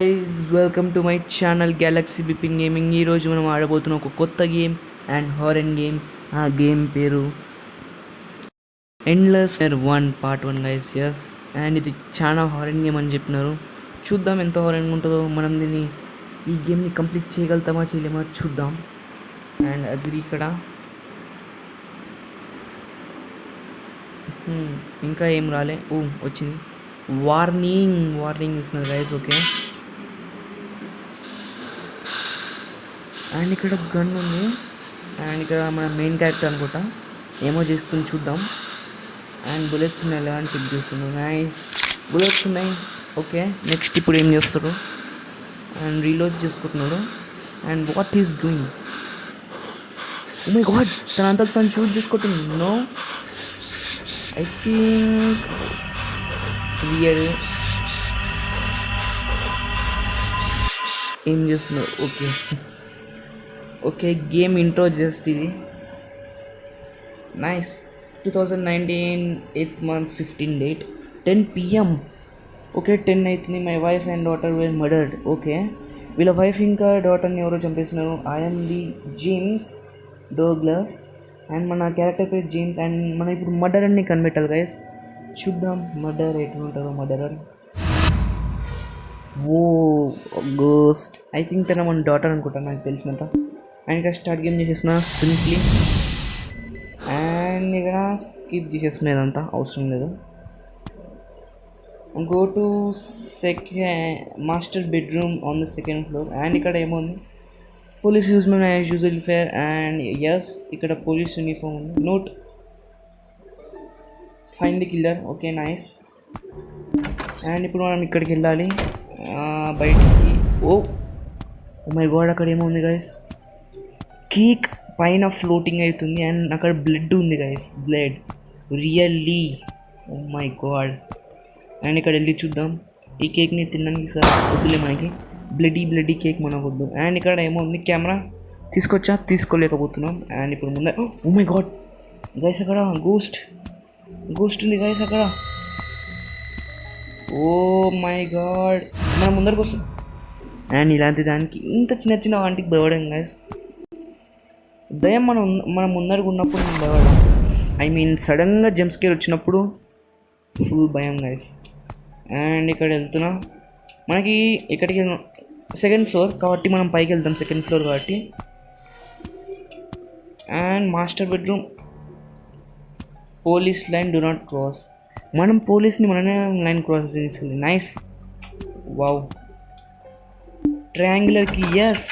Guys welcome to my channel galaxy Bipin gaming. ఈరోజు మనం ఆడబోతున్న ఒక కొత్త గేమ్ అండ్ హారర్ గేమ్. ఆ గేమ్ పేరు endless 1 Part 1 guys. Yes, and ఇది చాలా హారర్ గేమ్ అని చెప్పినారు. చూద్దాం ఎంత హారర్గా ఉంటుందో. మనం ఈ గేమ్ని కంప్లీట్ చేయగలుగుతామా చేయలేమా చూద్దాం. అండ్ అగ్రి ఇక్కడ ఇంకా ఏం రాలే. వచ్చింది. వార్నింగ్ ఇస్తున్నారు గైస్. ఓకే, అండ్ ఇక్కడ గన్ ఉంది. అండ్ ఇక్కడ మన మెయిన్ క్యారెక్టర్ అనుకుంటా ఏమో చేస్తుంది, చూద్దాం. అండ్ బుల్లెట్స్ ఉన్నాయి లేదా అని చెక్ చేస్తున్నాడు. నైస్, బుల్లెట్స్ ఉన్నాయి. ఓకే, నెక్స్ట్ ఇప్పుడు ఏం చేస్తాడు? అండ్ రీలోడ్ చేసుకుంటున్నాడు. And what is doing? Oh my god, తనంతా తను షూట్ చేసుకుంటుంది. నో, ఐ థింక్ రియల్ ఏం చేస్తున్నావు? ఓకే, గేమ్ ఇంట్రో జస్ట్ ఇది. Nice. 2019 8th month 15 date 10 PM. Okay, 10 అవుతుంది. My wife and daughter were murdered. Okay, వీళ్ళ wife ఇంకా డాటర్ని ఎవరో చంపేస్తున్నారు. I'm the James Douglas and మన క్యారెక్టర్ పేరు జేమ్స్. అండ్ మనం ఇప్పుడు మర్డర్ అని కనిపెట్టాలి గైస్. చూద్దాం మర్డర్ ఎట్లా ఉంటారో. Murderer ghost. ఐ థింక్ తన మన డాటర్ అనుకుంటాను నాకు తెలిసినంత. అండ్ ఇక్కడ స్టార్ట్ గేమ్ చేసేసిన సింప్లీ. అండ్ ఇక్కడ స్కిప్ చేసేస్తున్నా, ఇదంతా అవసరం లేదు. Go to master bedroom on the 2nd floor. And ఇక్కడ ఏముంది? పోలీస్ యూజ్మెన్ as usual fair. And yes, ఇక్కడ పోలీస్ యూనిఫామ్ ఉంది. Note find the killer. Okay, nice. And ఇప్పుడు మనం ఇక్కడికి వెళ్ళాలి, బయటికి. ఓ మై గాడ్, అక్కడ ఏముంది గైస్? కేక్ పైన ఫ్లోటింగ్ అవుతుంది. అండ్ అక్కడ బ్లడ్ ఉంది guys. Blood really, oh my God. And ఇక్కడ వెళ్ళి చూద్దాం. ఈ కేక్ని తినడానికి సార్ వద్దులే, మనకి బ్లడీ కేక్ మనకు వద్దు. అండ్ ఇక్కడ ఏమో ఉంది, కెమెరా తీసుకోలేకపోతున్నాం. అండ్ ఇప్పుడు ముందే, ఓ మై గాడ్ గైస్, అక్కడ గోస్ట్ ఉంది గైస్ అక్కడ. ఓ మై గాడ్, మనం ముందరకు వస్తాం. అండ్ ఇలాంటి దానికి ఇంత చిన్న వాటికి భయపడం గైస్. దయం మనం ముందరకు ఉన్నప్పుడు మనం భయపడడం. ఐ మీన్ సడన్గా జంప్ స్కేర్ వచ్చినప్పుడు ఫుల్ భయం గైస్. అండ్ ఇక్కడ వెళ్తున్నా, మనకి ఇక్కడికి 2nd floor కాబట్టి మనం పైకి వెళ్తాం. 2nd floor కాబట్టి. And master bedroom. Police line do not cross. మనం పోలీస్ని మననే లైన్ క్రాస్ చేసింది. Nice, wow. Triangular key. Yes,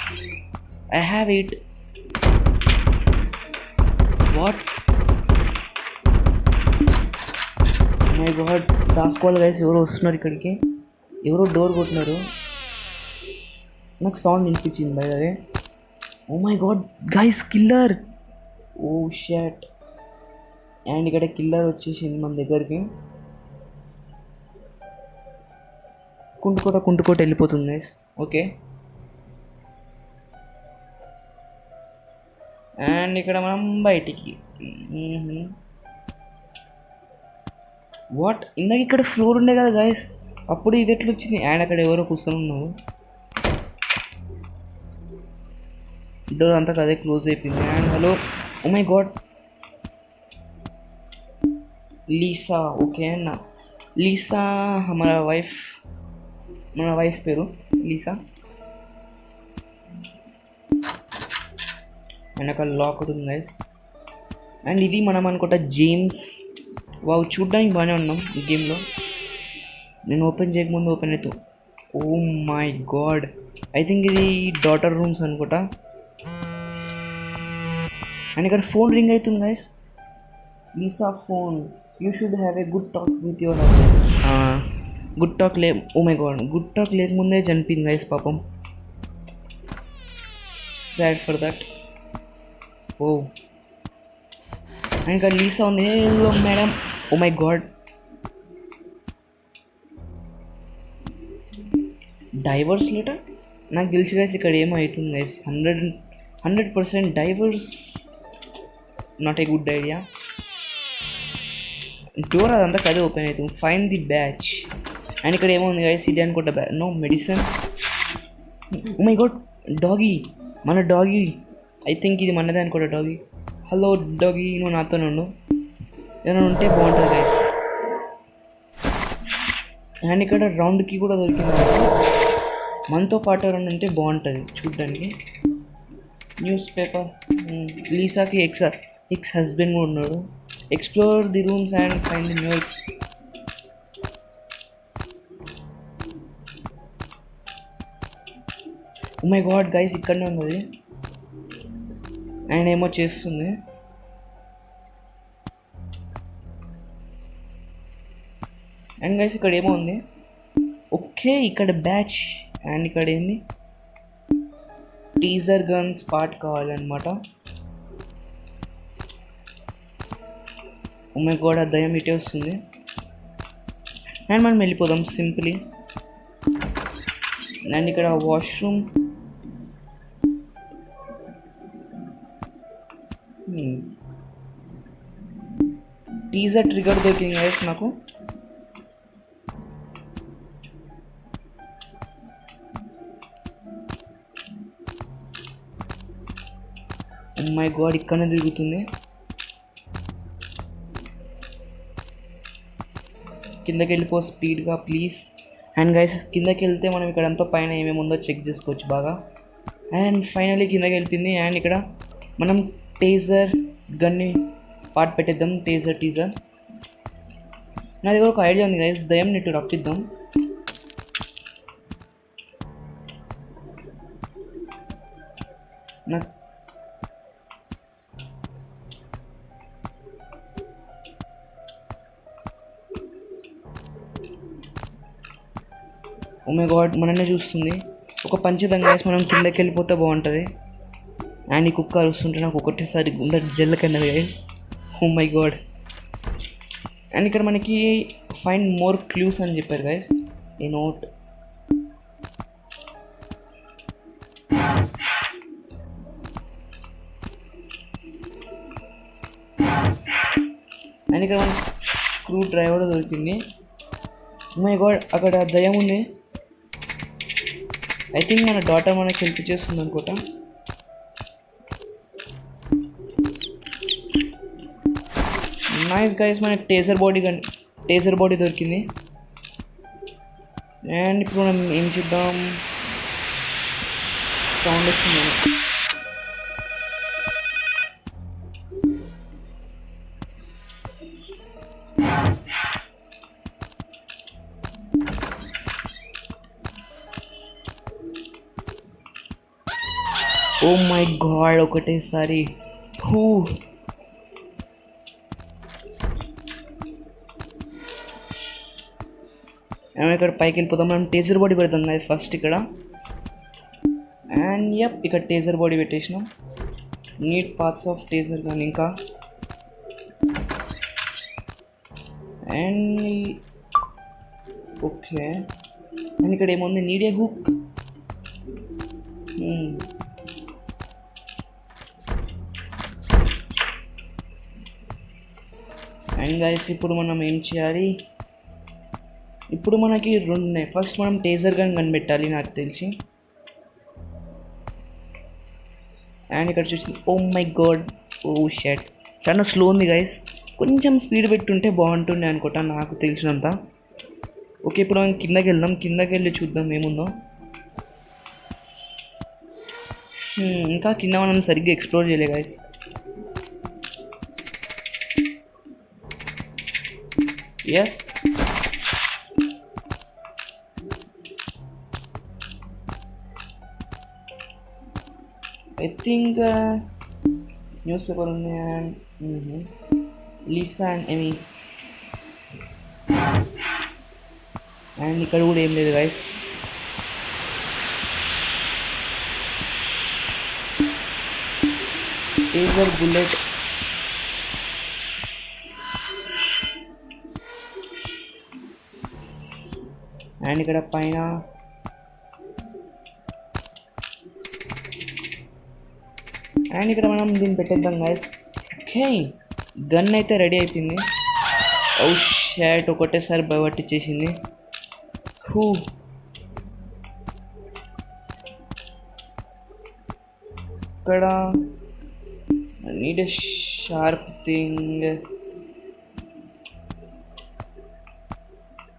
I have it. What? My god, దాసుకోవాలి గైస్. ఎవరో వస్తున్నారు ఇక్కడికి. ఎవరో డోర్ కొట్టినారు. నాకు సౌండ్ వినిపించింది by the way. Oh my God guys, killer. Oh shit. And ఇక్కడ కిల్లర్ వచ్చేసింది మన దగ్గరికి. కుంటుకోట వెళ్ళిపోతుంది గైస్. ఓకే, అండ్ ఇక్కడ మనం బయటికి. వాట్? ఇందాక ఇక్కడ ఫ్లోర్ ఉండే కదా గైస్, అప్పుడు ఇది ఎట్లా వచ్చింది? అండ్ అక్కడ ఎవరో కూర్చొని ఉన్నారు. డోర్ అంతా అదే క్లోజ్ అయిపోయింది. And hello, oh my god, Lisa. Okay, Lisa మన వైఫ్ పేరు లీసా. అండ్ అక్కడ లాక్ ఉంది గైస్. అండ్ ఇది మనం అనుకుంటా జేమ్స్. వావ్, చూడ్డానికి బాగానే ఉన్నాం ఈ గేమ్లో. నేను ఓపెన్ చేయకముందు ఓపెన్ అవుతూ. Oh my god, I think ఇది డాటర్ రూమ్స్ అనుకుంటా. అండ్ ఇక్కడ ఫోన్ రింగ్ అవుతుంది guys. Lisa phone. You should have a good talk with your husband. Good talk oh my god, good talk లేకముందే చనిపోయింది guys పాపం. Sad for that. Oh, and ఇక్కడ Lisa ఉంది. Hello madam. Oh my god, divorce letter. నాకు తెలిసి guys ఇక్కడ ఏమవుతుంది guys, 100% divorce not a good idea. Door అదంతా కదే ఓపెన్ అవుతుంది. Fine the batch. అండ్ ఇక్కడ ఏమో ఉంది గైస్, ఇది అనుకుంటా. No medicine. My God doggy, మన డాగీ. ఐ థింక్ ఇది మనదే అనుకోడా డాగీ. హలో డాగీ, నువ్వు నాతో ఉండు, ఏమైనా ఉంటే బాగుంటుంది గైస్. అండ్ ఇక్కడ రౌండ్కి కూడా దొరికింది, మనతో పాటు ఎవరైనా ఉంటే బాగుంటుంది చూడ్డానికి. న్యూస్ పేపర్, లీసాకి ఎక్స్ హస్బెండ్ కూడా ఉన్నాడు. Explore the rooms and find the new. Oh my God guys, ఇక్కడనే ఉంది అది. ఆయన ఏమో చేస్తుంది. అండ్ గైస్ ఇక్కడ ఏమో ఉంది. ఓకే ఇక్కడ బ్యాచ్. అండ్ ఇక్కడ ఏంది, టీజర్ గన్స్ పార్ట్ కావాలన్నమాట. ఓ మై గాడ్, ఆ దయ్యం ఇటే వస్తుంది. అండ్ మనం వెళ్ళిపోదాం సింప్లీ. అండ్ ఇక్కడ వాష్రూమ్. టీజర్ ట్రిగర్ దొరికింది గైస్ నాకు. మై గాడ్ ఇక్కడనే తిరుగుతుంది. కిందకి వెళ్ళిపో స్పీడ్గా ప్లీజ్. అండ్ గైస్ కిందకి వెళ్తే మనం ఇక్కడంతా పైన ఏమేమి ఉందో చెక్ చేసుకోవచ్చు బాగా. అండ్ ఫైనలీ కిందకి వెళ్ళిపోయింది. అండ్ ఇక్కడ మనం టేజర్ గన్ని పార్ట్ పెట్టేద్దాం. టీజర్ నా దగ్గర ఒక ఐడియా ఉంది గైస్, దయ్యం నెట్టు రప్పిద్దాం. నా ఓ మై గాడ్ మననే చూస్తుంది. ఒక పంచేద్దాం గైస్, మనం కిందకి వెళ్ళిపోతే బాగుంటుంది. అండ్ ఈ కుక్క అరుస్తుంటే నాకు ఒకటేసారి గుండె జల్లకన్నది guys. Oh my God. And ఇక్కడ మనకి ఫైండ్ మోర్ క్లూస్ అని చెప్పారు గైస్. ఈ నోట్. అండ్ ఇక్కడ మన స్క్రూ డ్రైవర్ దొరికింది. ఓ మై గాడ్ అక్కడ దయ్యం ఉంది. ఐ థింక్ మన డాటర్ మనకి హెల్ప్ చేస్తుంది అనుకుంటా. నైస్ గైస్, మన టేజర్ బాడీ దొరికింది. అండ్ ఇప్పుడు మనం ఏం చేద్దాం, సౌండ్ వస్తుంది. ఓ మై గాడ్ ఒకటేసారి. హూ ఇక్కడ పైకి వెళ్ళిపోతాం. మనం టేజర్ బాడీ పెడతాం కదా ఫస్ట్ ఇక్కడ. అండ్ ఇక్కడ టేజర్ బాడీ పెట్టేసినాం. నీట్ పార్ట్స్ ఆఫ్ టేజర్ కానీ ఇంకా. అండ్ ఓకే, అండ్ ఇక్కడ ఏముంది, need a hook. And guys ఇప్పుడు మనం ఏం చేయాలి, ఇప్పుడు మనకి రెండు ఉన్నాయి. ఫస్ట్ మనం టేజర్ గన్ కనిపెట్టాలి నాకు తెలిసి. అండ్ ఇక్కడ చూసి oh my God, oh shit, చాలా స్లో ఉంది గైస్. కొంచెం స్పీడ్ పెట్టుంటే బాగుంటుండే అనుకుంటా నాకు తెలిసినంత. ఓకే ఇప్పుడు మనం కిందకి వెళ్దాం. కిందకి వెళ్ళి చూద్దాం ఏముందో. ఇంకా కింద మనం సరిగ్గా ఎక్స్ప్లోర్ చేయలే guys. Yes, I think newspaper ఉన్నాయి. And Lisa and Amy. And ఇక్కడ కూడా ఏం లేదు గైస్. Teaser bullet. అండ్ ఇక్కడ పైన అండ్ ఇక్కడ మనం దీన్ని పెట్టేద్దాం గైస్. ఓకే గన్ అయితే రెడీ అయిపోయింది. ఓ షాట్, ఒకటేసారి భయపట్టించేసింది. హూ ఇక్కడ need a sharp thing.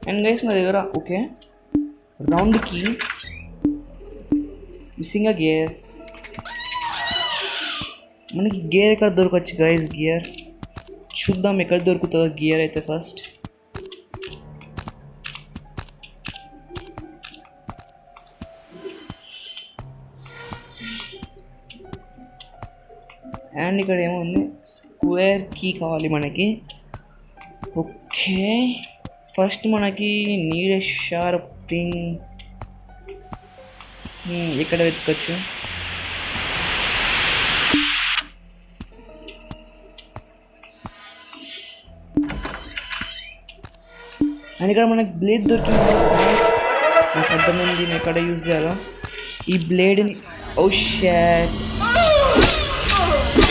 And guys నా దగ్గర ఓకే రౌండ్కి మిస్సింగ్ అ గేర్. మనకి గేర్ ఎక్కడ దొరకచ్చు గైస్? గేర్ చూద్దాం ఎక్కడ దొరుకుతుందో గేర్ అయితే ఫస్ట్. అండ్ ఇక్కడ ఏముంది? స్క్వేర్ కీ కావాలి మనకి. ఓకే ఫస్ట్ మనకి నీడ్ ఎ షార్ప్ థింగ్. ఎక్కడ వెతకచ్చు? అండ్ ఇక్కడ మనకి బ్లేడ్ దొరికింది. నాకు అర్థమైంది నేను ఎక్కడ యూజ్ చేయాలో ఈ బ్లేడ్ని. Oh shot.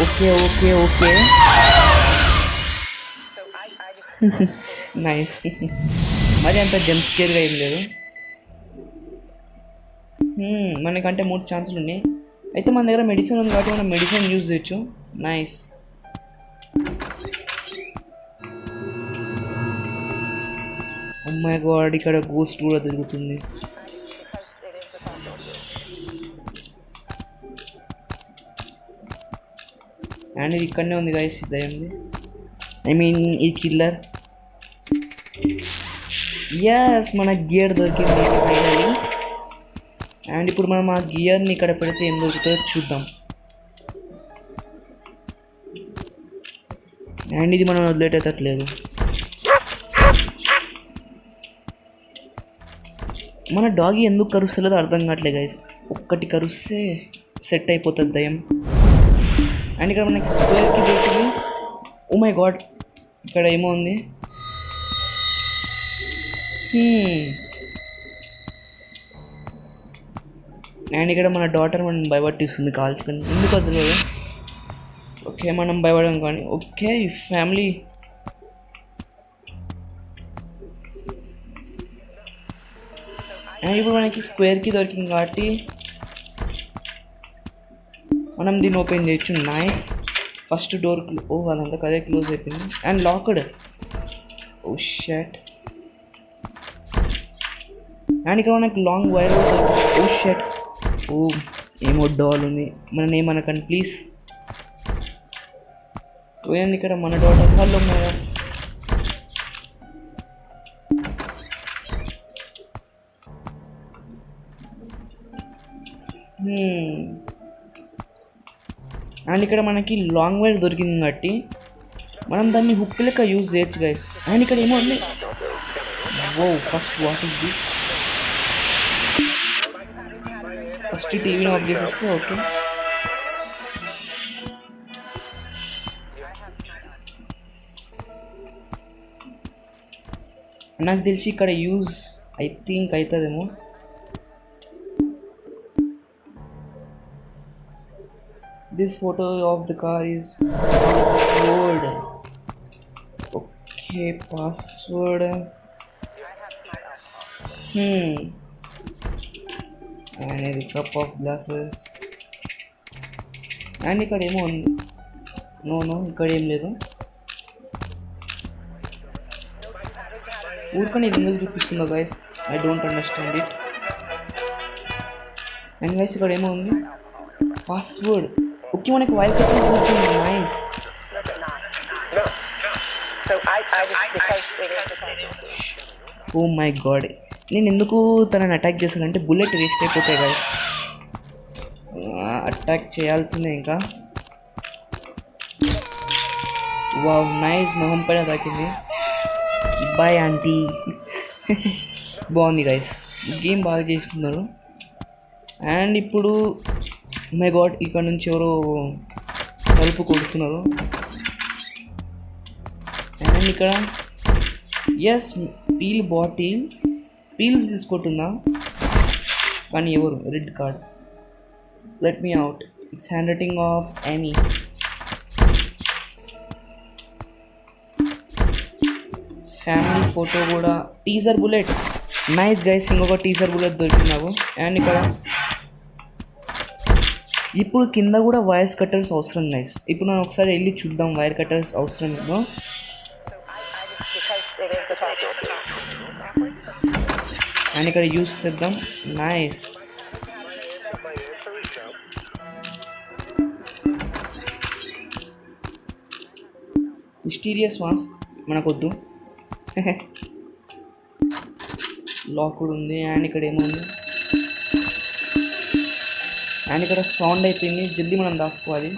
Okay okay okay nice. మరి అంత జంప్ స్కేర్గా ఏం లేదు. మనకంటే 3 ఛాన్సులు ఉన్నాయి. అయితే మన దగ్గర మెడిసిన్ ఉంది కాబట్టి మనం మెడిసిన్ యూజ్ చేయొచ్చు. నైస్. ఓ మై గాడ్ ఇక్కడ గోస్ట్ కూడా తిరుగుతుంది. అండ్ ఇది ఇక్కడనే ఉంది గైస్ దయ్యంది. ఐ మీన్ ఈ కిల్లర్. ఎస్ మన గియర్ దొరికింది ఫైనలీ. అండ్ ఇప్పుడు మనం ఆ గియర్ని ఇక్కడ పెడితే ఏం దొరుకుతుందో చూద్దాం. అండ్ ఇది మనం వదిలేటట్లేదు. మన డాగి ఎందుకు కరుస్తలేదో అర్థం కావట్లేదు గైస్. ఒక్కటి కరుస్తే సెట్ అయిపోతుంది దయ్యం. అండ్ ఇక్కడ మనకి స్క్వేర్కి దొరికింది. ఓ మై గాడ్ ఇక్కడ ఏమో ఉంది. అండ్ ఇక్కడ మన డాటర్ మనం భయపట్టిస్తుంది కాల్చుకొని. ఎందుకు వద్దలేదు? ఓకే మనం భయపడడం కానీ. Okay family. అండ్ ఇప్పుడు మనకి స్క్వేర్కి దొరికింది కాబట్టి మనం దీన్ని ఓపెన్ చేయొచ్చు. నైస్. ఫస్ట్ డోర్ అదంతా కదే క్లోజ్ అయిపోయింది. And locked. Oh shit. And ఇక్కడ మనకి long wire. Oh shit. Oh ఏమో డాల్ ఉంది. మన ఏమనకండి ప్లీజ్. ఓయండి ఇక్కడ మన డాటర్ వాళ్ళు ఉన్నాయా? అండ్ ఇక్కడ మనకి లాంగ్ వైర్ దొరికింది కాబట్టి మనం దాన్ని హుక్ లెక్క యూజ్ చేయొచ్చు గైస్. అండ్ ఇక్కడ ఏమో ఉంది. Oh first what is this? First టీవీని ఆఫ్ చేసేస్తే ఓకే. నాకు తెలిసి ఇక్కడ యూజ్ ఐ థింక్ అవుతుందేమో. This photo of the car is password. Okay, password. And a cup of glasses. And ఇక్కడ ఏమో ఉంది. నో ఇక్కడ ఏం లేదు. ఊరికని ఇది ఎందుకు చూపిస్తుందో guys? I don't understand it. And guys ఇక్కడ ఏమో ఉంది. పాస్వర్డ్. ఓకే మనకి వైర్ కట్టింగ్ దొరికింది. నైస్. ఓ మై గాడ్ నేను ఎందుకు తనని అటాక్ చేశానంటే బుల్లెట్ వేస్ట్ అయిపోతాయి గైస్. అటాక్ చేయాల్సిందే ఇంకా. Wow nice. మొహం పైన తాకింది. Bye aunty. బాగుంది గైస్. గేమ్ బాగా చేస్తున్నారు. అండ్ ఇప్పుడు మై గాడ్ ఇక్కడ నుంచి ఎవరో తలుపు కొడుతున్నారు. అండ్ ఇక్కడ ఎస్ పీల్ పీల్స్ తీసుకుంటుందా కానీ ఎవరు? Red card. Let me out. It's handwriting of Annie. Family photo కూడా. Taser bullet. నైస్ గైస్ ఇంకొక టీజర్ బుల్లెట్ దొరికింది నాకు. అండ్ ఇక్కడ ఇప్పుడు కింద కూడా వైర్స్ కట్టర్స్ అవసరం గైస్. ఇప్పుడు మనం ఒకసారి వెళ్ళి చూద్దాం వైర్ కట్టర్స్ అవసరం ఏమో. అండ్ ఇక్కడ యూస్ చేద్దాం. నైస్. మిస్టీరియస్ మాస్క్ మనకొద్దు. లాక్ కూడా ఉంది. అండ్ ఇక్కడ ఏముంది, అండ్ ఇక్కడ సౌండ్ అయిపోయింది. జల్దీ మనం దాచుకోవాలి.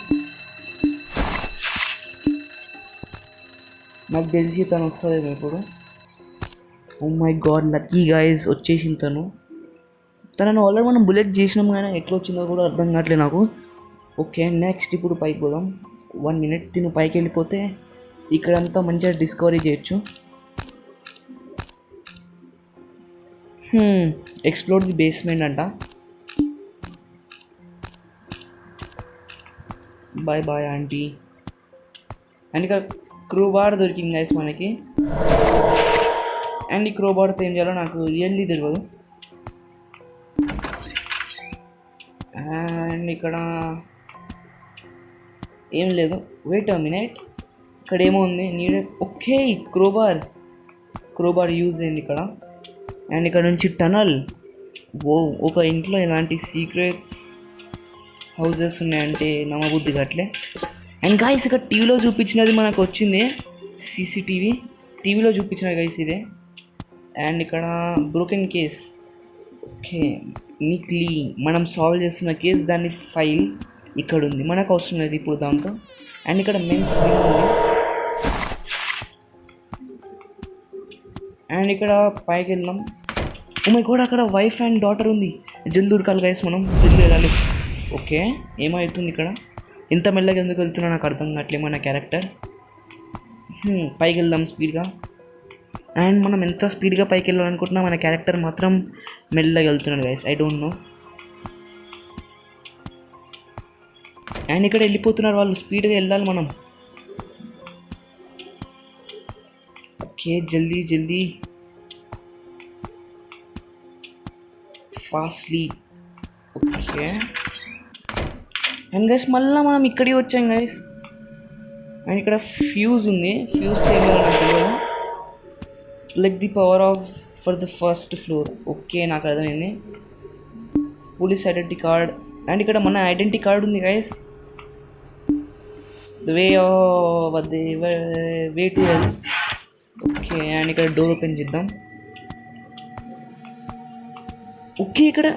నాకు తెలిసి తను వస్తుందేమో ఇప్పుడు. Oh my God, Lucky guys వచ్చేసింది తను. తనను ఆల్రెడీ మనం బుల్లెట్ చేసినాం కానీ ఎట్లా వచ్చిందో కూడా అర్థం కావట్లేదు నాకు. ఓకే, నెక్స్ట్ ఇప్పుడు పైకి పోదాం. 1 minute తిను పైకి వెళ్ళిపోతే ఇక్కడంతా మంచిగా డిస్కవరీ చేయొచ్చు. ఎక్స్ప్లోర్ ది బేస్మెంట్ అంట. Bye bye aunty. అండ్ ఇక్కడ క్రోబార్ దొరికింది గైస్ మనకి. అండ్ ఈ క్రోబార్తో ఏం చేయాలో నాకు రియల్లీ తెలియదు. అండ్ ఇక్కడ ఏం లేదు. వెయిట్ అ మినిట్, ఇక్కడ ఏమో ఉంది. నీడే. ఓకే, క్రోబార్ యూజ్ అయింది ఇక్కడ. అండ్ ఇక్కడ నుంచి టనల్. ఓ, ఒక ఇంట్లో ఇలాంటి సీక్రెట్స్ హౌజెస్ ఉన్నాయంటే నమ్మబుద్ధి అట్లే. అండ్ గాయస్ ఇక్కడ టీవీలో చూపించినది మనకు వచ్చింది. సీసీటీవీ టీవీలో చూపించిన గైస్ ఇదే. అండ్ ఇక్కడ బ్రోకెన్ కేస్. ఓకే, నీక్లీ మనం సాల్వ్ చేస్తున్న కేస్, దాని ఫైల్ ఇక్కడ ఉంది. మనకు అవసరం లేదు ఇప్పుడు దాంతో. అండ్ ఇక్కడ మెన్స్ వింగ్ ఉంది. అండ్ ఇక్కడ పైకి వెళ్దాం. ఓ మై గాడ్, అక్కడ వైఫ్ అండ్ డాటర్ ఉంది. జల్దీ ఉరకాలి గైస్, మనం జల్దీ వెళ్ళాలి. ఓకే, ఏమవుతుంది ఇక్కడ? ఇంత మెల్లగా ఎందుకు వెళ్తున్నా నాకు అర్థం కావట్లేదు మన క్యారెక్టర్. పైకి వెళ్దాం స్పీడ్గా. అండ్ మనం ఎంత స్పీడ్గా పైకి వెళ్ళాలనుకుంటున్నా మన క్యారెక్టర్ మాత్రం మెల్లగా వెళ్తున్నాడు guys. I don't no. And ఇక్కడ వెళ్ళిపోతున్నారు వాళ్ళు. స్పీడ్గా వెళ్ళాలి మనం. ఓకే, జల్దీ ఫాస్ట్లీ. ఓకే, అండ్ గైస్ మళ్ళీ మనం ఇక్కడికి వచ్చాం గైస్. అండ్ ఇక్కడ ఫ్యూజ్ ఉంది. ఫ్యూజ్ తెలియదు నాకు తెలియదు. Like the power of for the first floor. Okay, నాకు అర్థమైంది. Police identity card. అండ్ ఇక్కడ మన ఐడెంటిటీ కార్డ్ ఉంది guys. The way to hell. Okay, and ఇక్కడ డోర్ ఓపెన్ చేద్దాం. ఓకే, ఇక్కడ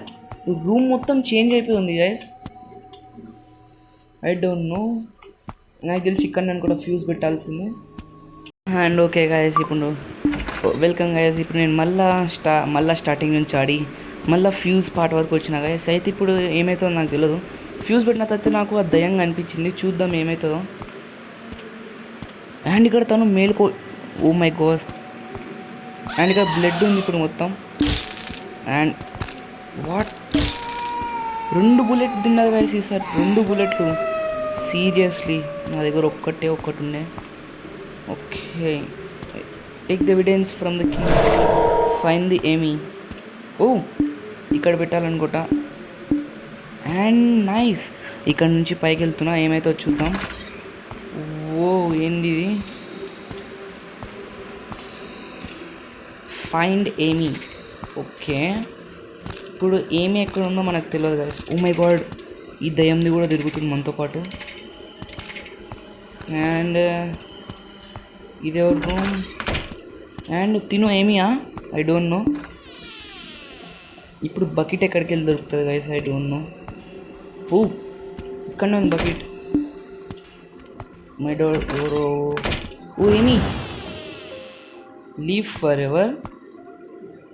రూమ్ మొత్తం చేంజ్ అయిపోయి ఉంది గైస్. I don't no. నాకు తెలిసి ఇక్కడ నేను కూడా ఫ్యూజ్ పెట్టాల్సిందే. అండ్ ఓకే గైస్, ఇప్పుడు వెల్కమ్ గైస్. ఇప్పుడు నేను మళ్ళీ స్టార్టింగ్ నుంచి ఆడి మళ్ళీ ఫ్యూజ్ పార్ట్ వరకు వచ్చిన గైస్. అయితే ఇప్పుడు ఏమవుతుందో నాకు తెలియదు. ఫ్యూజ్ పెట్టిన తర్వాత నాకు ఆ దయంగా అనిపించింది. చూద్దాం ఏమవుతుందో. అండ్ ఇక్కడ తను మేలుకో. Oh my God. అండ్ ఇక్కడ బ్లడ్ ఉంది ఇప్పుడు మొత్తం. అండ్ వాట్, 2 బుల్లెట్ తిన్నది గైస్ ఈసారి. 2 బుల్లెట్లు. సీరియస్లీ నా దగ్గర ఒక్కటి ఉండే. Okay, take the evidence from the king, find the ఏమీ. ఓ, ఇక్కడ పెట్టాలనుకుంటా. And nice. ఇక్కడ నుంచి పైకి వెళ్తున్నా. ఏమైతే చూద్దాం. ఓ, ఏంది ఇది? ఫైండ్ ఏమీ. ఓకే, ఇప్పుడు ఏమీ ఎక్కడ ఉందో మనకు తెలియదు గైస్. ఓ మై గాడ్, ఈ దయ్యంది కూడా తిరుగుతుంది మనతో పాటు. అండ్ ఇది ఎవరు రూమ్? అండ్ తిను ఏమియా? I don't know. ఇప్పుడు బకెట్ ఎక్కడికి వెళ్ళి దొరుకుతుంది guys? I don't know. Oh, ఇక్కడనే ఉంది బకెట్. మై డోర్ ఎవరో. ఓ ఏమి, లీవ్ ఫర్ ఎవర్.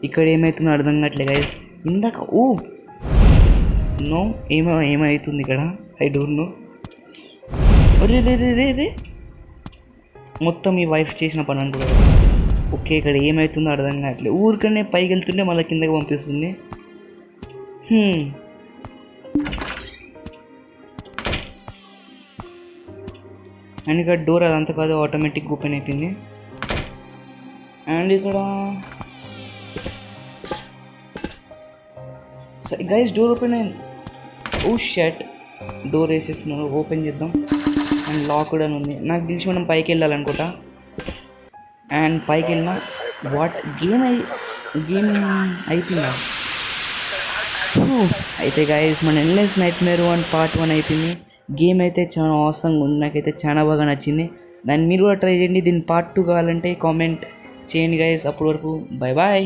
ఇక్కడ ఏమవుతుందో అర్థం కావట్లే గైస్. ఇందాక ఓ నో, ఏమవుతుంది ఇక్కడ? I don't no. రే మొత్తం ఈ వైఫ్ చేసిన పని అని కూడా. ఓకే, ఇక్కడ ఏమవుతుందో అర్థం కావట్లేదు. ఊరికనే పైకి వెళ్తుంటే మళ్ళీ కిందకి పంపిస్తుంది. అండ్ ఇక్కడ డోర్ అదంతా కాదు, ఆటోమేటిక్ ఓపెన్ అయిపోయింది. అండ్ ఇక్కడ గైస్ డోర్ ఓపెన్ అయింది. ఓ షట్. డోర్ వేసేస్తున్నారు, ఓపెన్ చేద్దాం. అండ్ లాక్ కూడా ఉంది. నాకు తెలిసి మనం పైకి వెళ్ళాలనుకుంటా. అండ్ పైకి వెళ్ళిన వాట్ గేమ్ అయిపోయిందా? అయితే గైస్ మన ఎండ్లెస్ నైట్మేర్ 1 పార్ట్ 1 అయిపోయింది. గేమ్ అయితే చాలా అవసరంగా ఉంది, నాకైతే చాలా బాగా నచ్చింది. దాన్ని మీరు కూడా ట్రై చేయండి. దీని పార్ట్ 2 కావాలంటే కామెంట్ చేయండి గైస్. అప్పటి వరకు బాయ్ బాయ్.